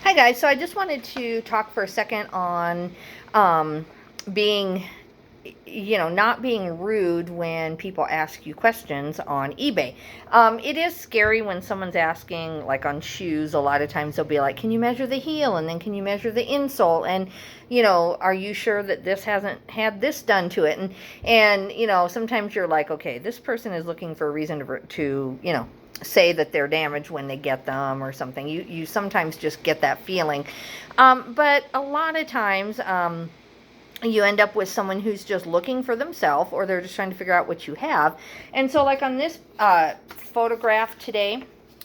Hi guys, so I just wanted to talk for a second on being, not being rude when people ask you questions on eBay. It is scary when someone's asking, like on shoes, a lot of times they'll be like, can you measure the heel? And then can you measure the insole? And, are you sure that this hasn't had this done to it? And sometimes you're like, okay, this person is looking for a reason to say that they're damaged when they get them or something. You sometimes just get that feeling. But a lot of times, you end up with someone who's just looking for themselves, or they're just trying to figure out what you have. And so, like on this photograph today,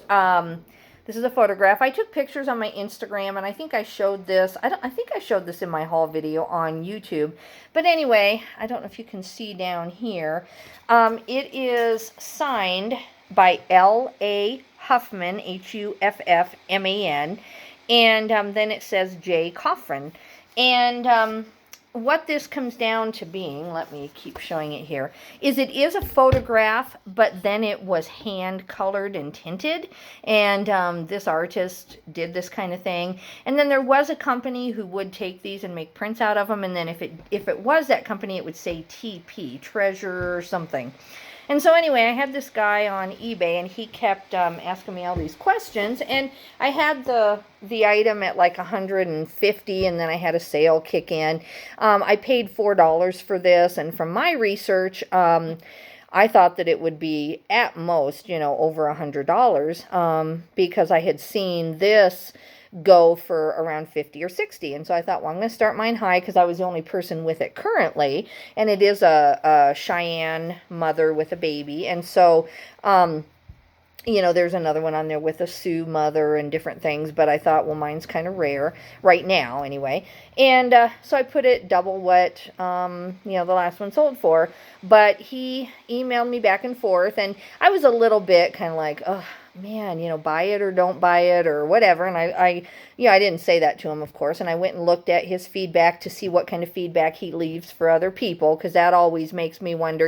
this is a photograph. I took pictures on my Instagram, and I think I showed this. I think I showed this in my haul video on YouTube. But anyway, I don't know if you can see down here. It is signed by L.A. Huffman, Huffman, and then it says J. Coffrin. And what this comes down to being, let me keep showing it here, is it is a photograph, but then it was hand colored and tinted. And this artist did this kind of thing. And then there was a company who would take these and make prints out of them. And then if it was that company, it would say TP, Treasure or something. And so anyway, I had this guy on eBay, and he kept asking me all these questions, and I had the item at like 150, and then I had a sale kick in. I paid $4 for this, and from my research, I thought that it would be at most, over $100, because I had seen this go for around 50 or 60. And so I thought, well, I'm going to start mine high because I was the only person with it currently. And it is a Cheyenne mother with a baby. And so, there's another one on there with a Sioux mother and different things, but I thought, well, mine's kind of rare right now anyway. And so I put it double what, the last one sold for. But he emailed me back and forth, and I was a little bit kind of like, oh, man, buy it or don't buy it or whatever. And I didn't say that to him, of course. And I went and looked at his feedback to see what kind of feedback he leaves for other people, because that always makes me wonder,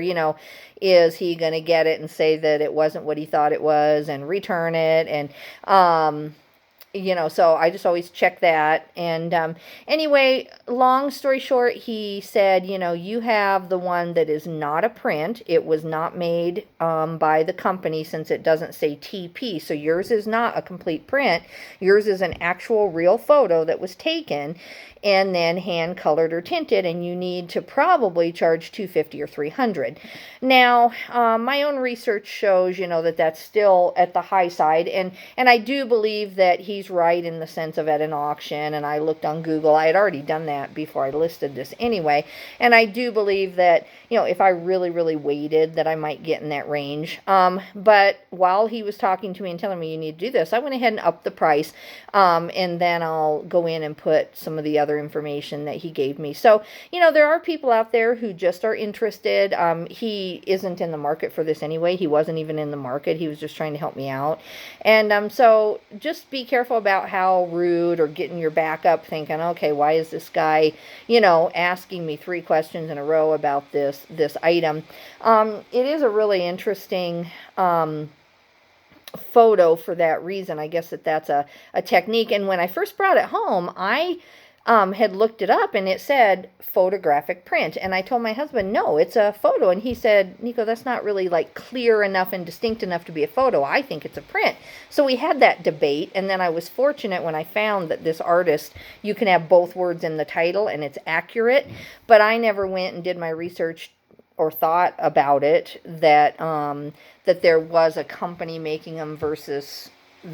is he going to get it and say that it wasn't what he thought it was and return it? And, so I just always check that. And anyway, long story short, he said, you have the one that is not a print. It was not made by the company, since it doesn't say TP. So yours is not a complete print. Yours is an actual real photo that was taken and then hand colored or tinted, and you need to probably charge $250 or $300. Now, my own research shows, that that's still at the high side, and I do believe that he's right in the sense of at an auction. And I looked on Google. I had already done that before I listed this anyway, and I do believe that, if I really, really waited, that I might get in that range. But while he was talking to me and telling me you need to do this, I went ahead and upped the price, and then I'll go in and put some of the other information that he gave me. So, there are people out there who just are interested. He isn't in the market for this anyway. He wasn't even in the market. He was just trying to help me out. And so just be careful about how rude or getting your back up thinking, okay, why is this guy, asking me 3 questions in a row about this item. It is a really interesting photo for that reason. I guess that's a technique. And when I first brought it home, I had looked it up, and it said photographic print. And I told my husband, no, it's a photo. And he said, Nico, that's not really like clear enough and distinct enough to be a photo. I think it's a print. So we had that debate. And then I was fortunate when I found that this artist, you can have both words in the title and it's accurate. But I never went and did my research or thought about it, that that there was a company making them versus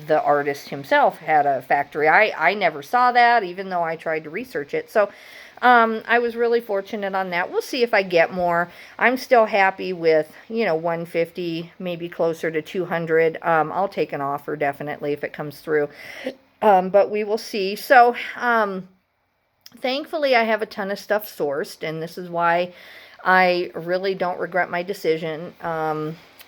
the artist himself had a factory. I never saw that, even though I tried to research it. So I was really fortunate on that. We'll see if I get more. I'm still happy with, 150, maybe closer to 200. I'll take an offer definitely if it comes through. But we will see. So thankfully I have a ton of stuff sourced, and this is why I really don't regret my decision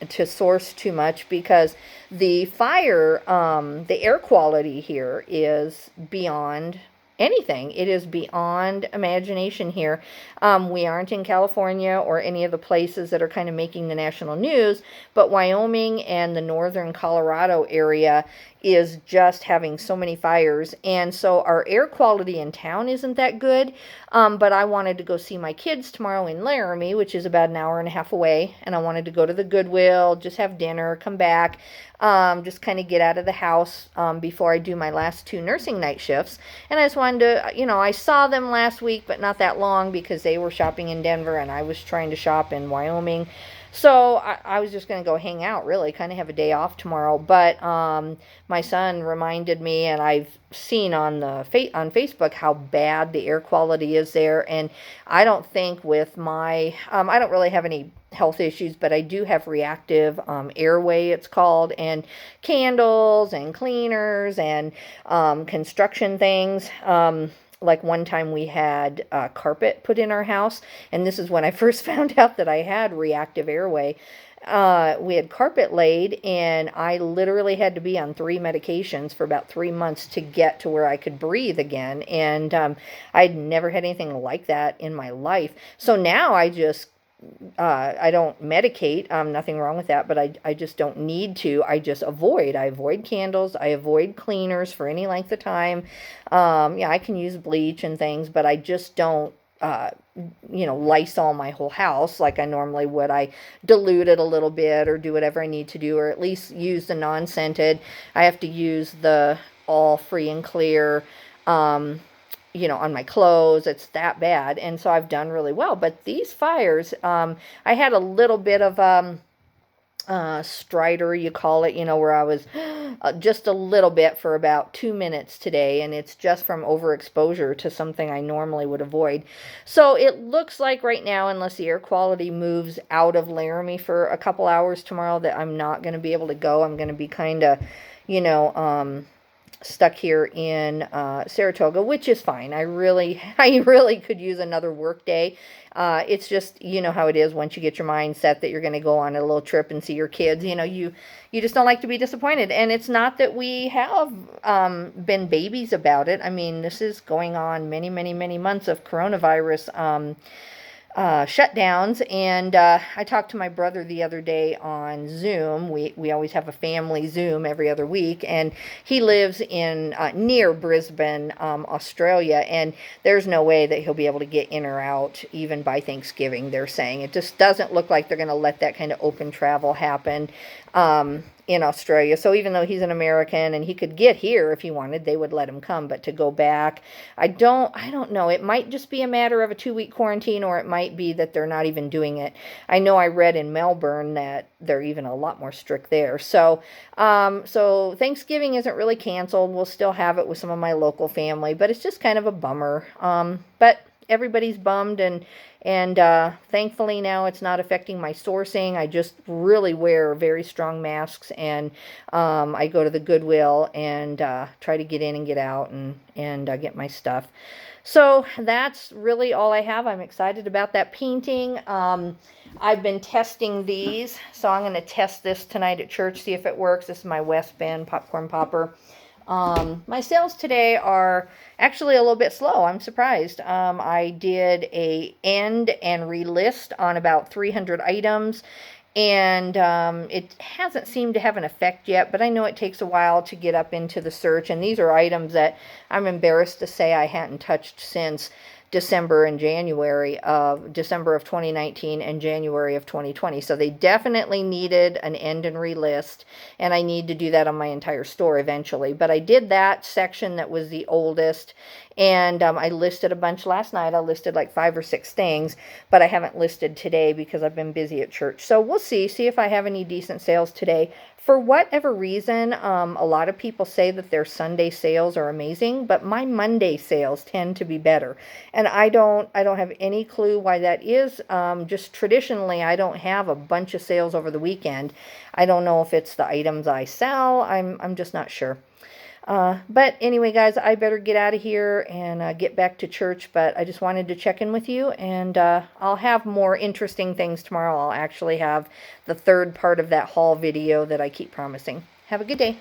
to source too much, because the the air quality here is beyond anything. It is beyond imagination here. We aren't in California or any of the places that are kind of making the national news, but Wyoming and the northern Colorado area is just having so many fires. And so our air quality in town isn't that good. But I wanted to go see my kids tomorrow in Laramie, which is about an hour and a half away. And I wanted to go to the Goodwill, just have dinner, come back, just kind of get out of the house before I do my last 2 nursing night shifts. And I just wanted to, I saw them last week, but not that long because they were shopping in Denver and I was trying to shop in Wyoming. So I was just going to go hang out, really, kind of have a day off tomorrow. But my son reminded me, and I've seen on on Facebook how bad the air quality is there. And I don't think with my, I don't really have any health issues, but I do have reactive airway, it's called, and candles and cleaners and construction things. Like one time we had carpet put in our house, and this is when I first found out that I had reactive airway. We had carpet laid, and I literally had to be on 3 medications for about 3 months to get to where I could breathe again. And I'd never had anything like that in my life. So now I just I don't medicate, nothing wrong with that, but I just don't need to. I just avoid. I avoid candles. I avoid cleaners for any length of time. Yeah, I can use bleach and things, but I just don't, Lysol my whole house like I normally would. I dilute it a little bit or do whatever I need to do, or at least use the non-scented. I have to use the all free and clear, on my clothes. It's that bad. And so I've done really well. But these fires, I had a little bit of stridor, you call it, where I was just a little bit for about 2 minutes today. And it's just from overexposure to something I normally would avoid. So it looks like right now, unless the air quality moves out of Laramie for a couple hours tomorrow, that I'm not going to be able to go. I'm going to be kind of, stuck here in Saratoga, which is fine. I really could use another work day. It's just, how it is once you get your mind set that you're going to go on a little trip and see your kids. You just don't like to be disappointed. And it's not that we have been babies about it. I mean, this is going on many, many, many months of coronavirus shutdowns. And I talked to my brother the other day on Zoom. We always have a family Zoom every other week, and he lives in near Brisbane, Australia, and there's no way that he'll be able to get in or out even by Thanksgiving. They're saying it just doesn't look like they're going to let that kind of open travel happen in Australia. So even though he's an American and he could get here if he wanted, they would let him come. But to go back, I don't know. It might just be a matter of a 2-week quarantine, or it might be that they're not even doing it. I know I read in Melbourne that they're even a lot more strict there. So, so Thanksgiving isn't really canceled. We'll still have it with some of my local family, but it's just kind of a bummer. But everybody's bummed, and thankfully now it's not affecting my sourcing. I just really wear very strong masks, and I go to the Goodwill and try to get in and get out and get my stuff. So that's really all I have. I'm excited about that painting. I've been testing these, so I'm going to test this tonight at church, see if it works. This is my West Bend popcorn popper. My sales today are actually a little bit slow. I'm surprised. I did a end and relist on about 300 items, and it hasn't seemed to have an effect yet, but I know it takes a while to get up into the search, and these are items that I'm embarrassed to say I hadn't touched since December of 2019 and January of 2020. So they definitely needed an end and relist, and I need to do that on my entire store eventually. But I did that section that was the oldest, and I listed a bunch last night. I listed like 5 or 6 things, but I haven't listed today because I've been busy at church. So we'll see if I have any decent sales today. For whatever reason, a lot of people say that their Sunday sales are amazing, but my Monday sales tend to be better. And I don't have any clue why that is. Just traditionally, I don't have a bunch of sales over the weekend. I don't know if it's the items I sell. I'm just not sure. But anyway, guys, I better get out of here and get back to church. But I just wanted to check in with you, and I'll have more interesting things tomorrow. I'll actually have the 3rd part of that haul video that I keep promising. Have a good day.